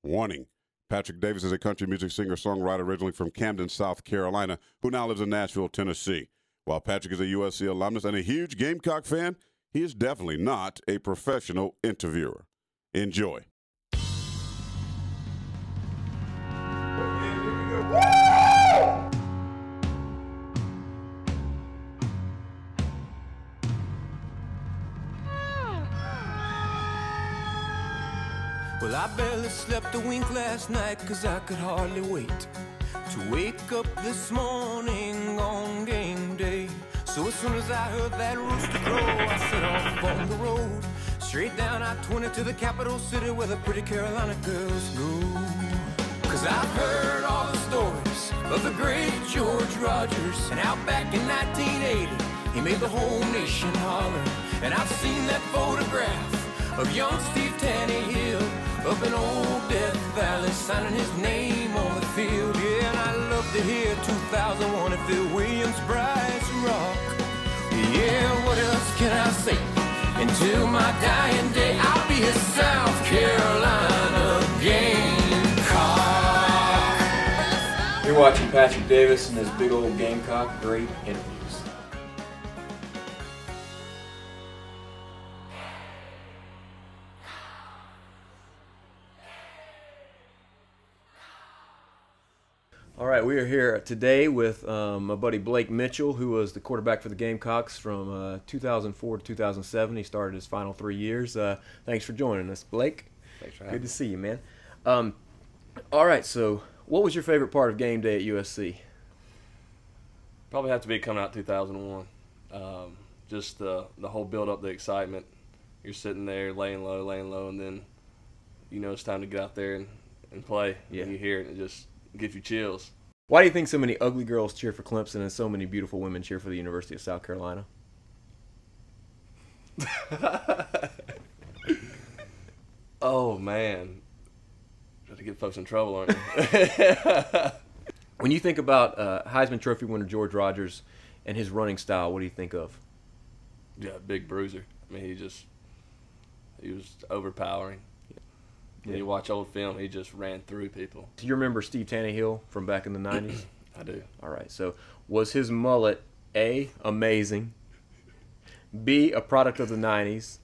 Warning. Patrick Davis is a country music singer-songwriter originally from Camden, South Carolina, who now lives in Nashville, Tennessee. While Patrick is a USC alumnus and a huge Gamecock fan, he is definitely not a professional interviewer. Enjoy. Well, I barely slept a wink last night, 'cause I could hardly wait to wake up this morning on game day. So as soon as I heard that rooster crow, I set off on the road, straight down I-20 to the capital city where the pretty Carolina girls go. 'Cause I've heard all the stories of the great George Rogers, and out back in 1980, he made the whole nation holler. And I've seen that photograph of young Steve Tannehill up in old Death Valley, signing his name on the field. Yeah, and I love to hear 2001 if Phil Williams-Brice rock. Yeah, what else can I say? Until my dying day, I'll be a South Carolina Gamecock. You're watching Patrick Davis and his Big Ole Gamecock great interviews. All right, we are here today with my buddy Blake Mitchell, who was the quarterback for the Gamecocks from 2004 to 2007. He started his final 3 years. Thanks for joining us, Blake. Thanks for having me. Good to see you, man. All right, so what was your favorite part of game day at USC? Probably have to be coming out 2001. Just the whole build-up, the excitement. You're sitting there laying low, and then you know it's time to get out there and play. Yeah. And you hear it, and it just gives you chills. Why do you think so many ugly girls cheer for Clemson and so many beautiful women cheer for the University of South Carolina? Oh, man. Got to get folks in trouble, aren't you? When you think about Heisman Trophy winner George Rogers and his running style, what do you think of? Yeah, big bruiser. I mean, he was overpowering. When you watch old film, he just ran through people. Do you remember Steve Tannehill from back in the 90s? I do. All right, so was his mullet A, amazing, B, a product of the 90s,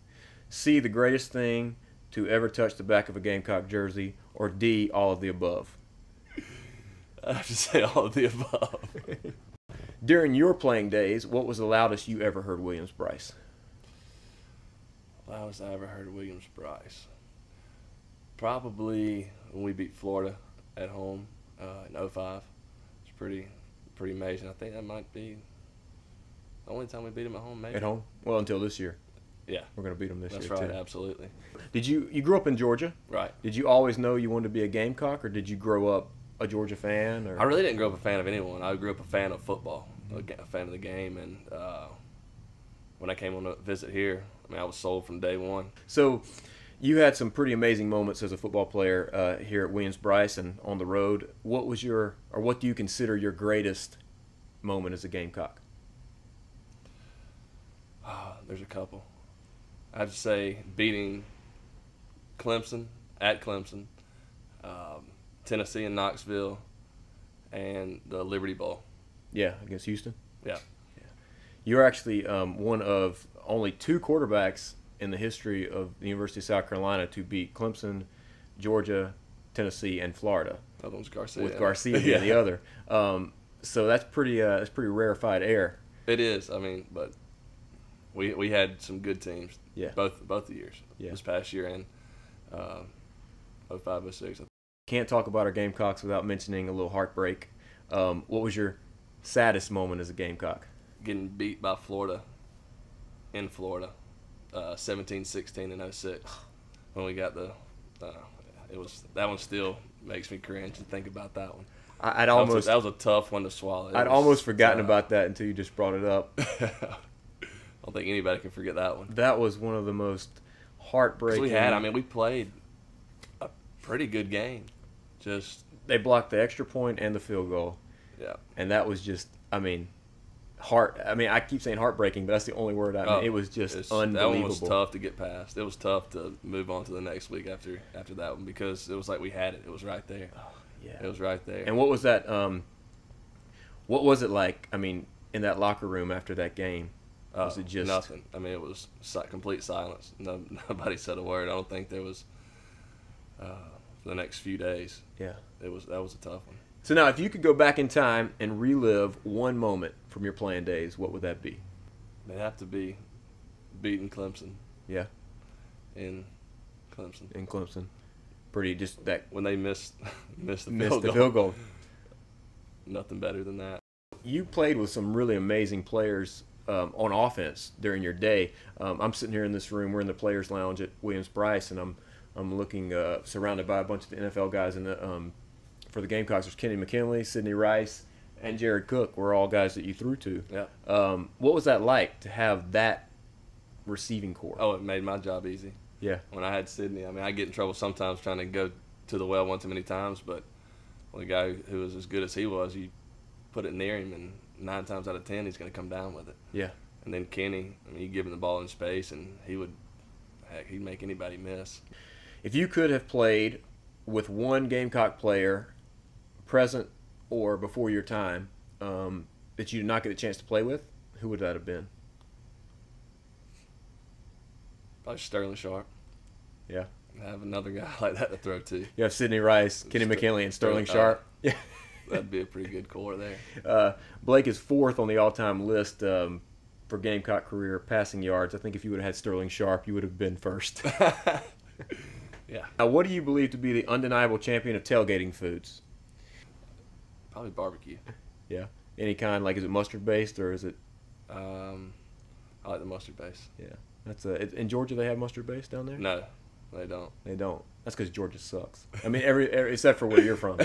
C, the greatest thing to ever touch the back of a Gamecock jersey, or D, all of the above? I have to say all of the above. During your playing days, what was the loudest you ever heard Williams-Brice? Loudest I ever heard Williams-Brice. Probably when we beat Florida at home in 05. It's pretty amazing. I think that might be the only time we beat them at home, maybe. At home? Well, until this year. Yeah. We're going to beat them this That's year, right, too. absolutely. Did you grew up in Georgia? Right. Did you always know you wanted to be a Gamecock, or did you grow up a Georgia fan? Or? I really didn't grow up a fan of anyone. I grew up a fan of football, a fan of the game, and when I came on a visit here, I mean, I was sold from day one. So you had some pretty amazing moments as a football player here at Williams-Brice and on the road. What was what do you consider your greatest moment as a Gamecock? There's a couple. I'd say beating Clemson at Clemson, Tennessee and Knoxville, and the Liberty Bowl. Yeah, against Houston? Yeah. You're actually one of only two quarterbacks in the history of the University of South Carolina to beat Clemson, Georgia, Tennessee, and Florida. The other one's Garcia. With Garcia being the other. So that's pretty rarefied air. It is. I mean, but we had some good teams. Yeah. Both the years. Yeah. This past year and 05, 06. Can't talk about our Gamecocks without mentioning a little heartbreak. What was your saddest moment as a Gamecock? Getting beat by Florida in Florida, 17-16 in 06. When we got that one still makes me cringe to think about that one. That was a tough one to swallow. I'd almost forgotten about that until you just brought it up. I don't think anybody can forget that one. That was one of the most heartbreaking. We played a pretty good game. Just they blocked the extra point and the field goal. Yeah. And that was just, I mean, I mean, I keep saying heartbreaking, but that's the only word I mean. It was just unbelievable. That one was tough to get past. It was tough to move on to the next week after that one because it was like we had it. It was right there. Oh, yeah. It was right there. And what was that? What was it like? I mean, in that locker room after that game, was it just nothing? I mean, it was complete silence. Nobody said a word. I don't think there was for the next few days. Yeah, that was a tough one. So now, if you could go back in time and relive one moment from your playing days, what would that be? It'd have to be beating Clemson. Yeah, in Clemson. In Clemson, pretty just that when they missed the field goal. Nothing better than that. You played with some really amazing players on offense during your day. I'm sitting here in this room. We're in the Players Lounge at Williams-Brice, and I'm looking surrounded by a bunch of the NFL guys in the for the Gamecocks. There's Kenny McKinley, Sidney Rice, and Jared Cook. Were all guys that you threw to. Yeah. What was that like to have that receiving core? Oh, it made my job easy. Yeah. When I had Sidney, I mean, I get in trouble sometimes trying to go to the well one too many times, but when a guy who was as good as he was, you put it near him, and 9 times out of 10, he's going to come down with it. Yeah. And then Kenny, I mean, you give him the ball in space, and he'd make anybody miss. If you could have played with one Gamecock player, present or before your time, that you did not get a chance to play with, who would that have been? Probably Sterling Sharp. Yeah. I have another guy like that to throw to. You have Sidney Rice, Kenny McKinley, and Sterling Sharp. Yeah. That'd be a pretty good core there. Blake is 4th on the all-time list for Gamecock career passing yards. I think if you would have had Sterling Sharp, you would have been first. Yeah. Now, what do you believe to be the undeniable champion of tailgating foods? Probably barbecue. Yeah. Any kind, like, is it mustard-based or is it? I like the mustard base. Yeah. That's in Georgia they have mustard-based down there? No, they don't. They don't. That's because Georgia sucks. I mean, every except for where you're from.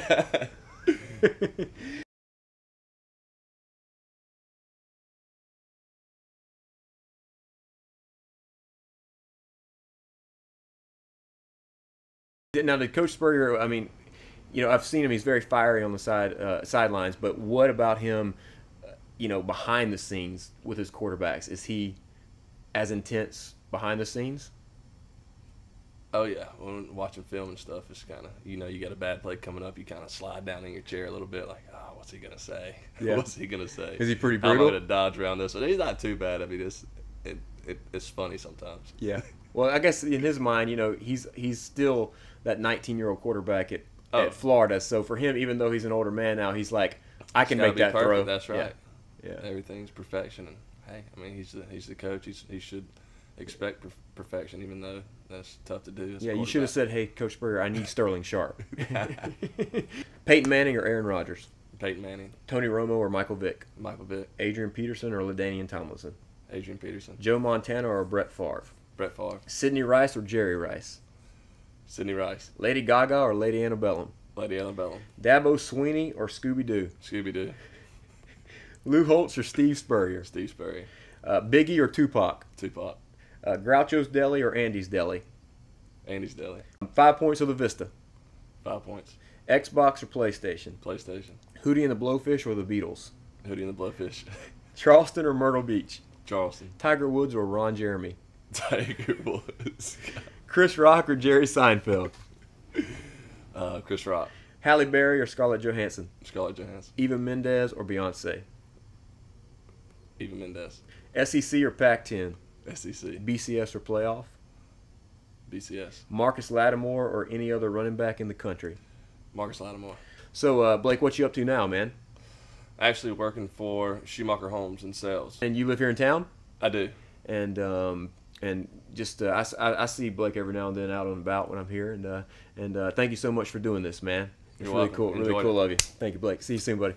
Now, did Coach Spurrier, I mean, you know, I've seen him. He's very fiery on the sidelines. But what about him, you know, behind the scenes with his quarterbacks? Is he as intense behind the scenes? Oh, yeah. When watching film and stuff, it's kind of, you know, you got a bad play coming up, you kind of slide down in your chair a little bit like, oh, what's he going to say? Yeah. What's he going to say? Is he pretty brutal? How am I going to dodge around this? And he's not too bad. I mean, it's funny sometimes. Yeah. Well, I guess in his mind, you know, he's still that 19-year-old quarterback at Florida. So for him, even though he's an older man now, he's like, I can make that throw. That's right. Yeah. Everything's perfection. And, hey, I mean, he's the coach. He should expect perfection, even though that's tough to do. Yeah, you should have said, hey, Coach Spurrier, I need Sterling Sharp. Peyton Manning or Aaron Rodgers? Peyton Manning. Tony Romo or Michael Vick? Michael Vick. Adrian Peterson or LaDainian Tomlinson? Adrian Peterson. Joe Montana or Brett Favre? Brett Favre. Sidney Rice or Jerry Rice? Sidney Rice. Lady Gaga or Lady Antebellum? Lady Antebellum. Dabo Sweeney or Scooby-Doo? Scooby-Doo. Lou Holtz or Steve Spurrier? Steve Spurrier. Biggie or Tupac? Tupac. Groucho's Deli or Andy's Deli? Andy's Deli. 5 points or the Vista? 5 points. Xbox or PlayStation? PlayStation. Hootie and the Blowfish or the Beatles? Hootie and the Blowfish. Charleston or Myrtle Beach? Charleston. Tiger Woods or Ron Jeremy? Tiger Woods. Chris Rock or Jerry Seinfeld? Chris Rock. Halle Berry or Scarlett Johansson? Scarlett Johansson. Eva Mendes or Beyonce? Eva Mendes. SEC or Pac-10? SEC. BCS or playoff? BCS. Marcus Lattimore or any other running back in the country? Marcus Lattimore. So, Blake, what you up to now, man? Actually working for Schumacher Homes in sales. And you live here in town? I do. And just I see Blake every now and then out and about when I'm here. And thank you so much for doing this, man. It's You're really welcome. cool. Really Enjoyed cool it. of you. Thank you, Blake. See you soon, buddy.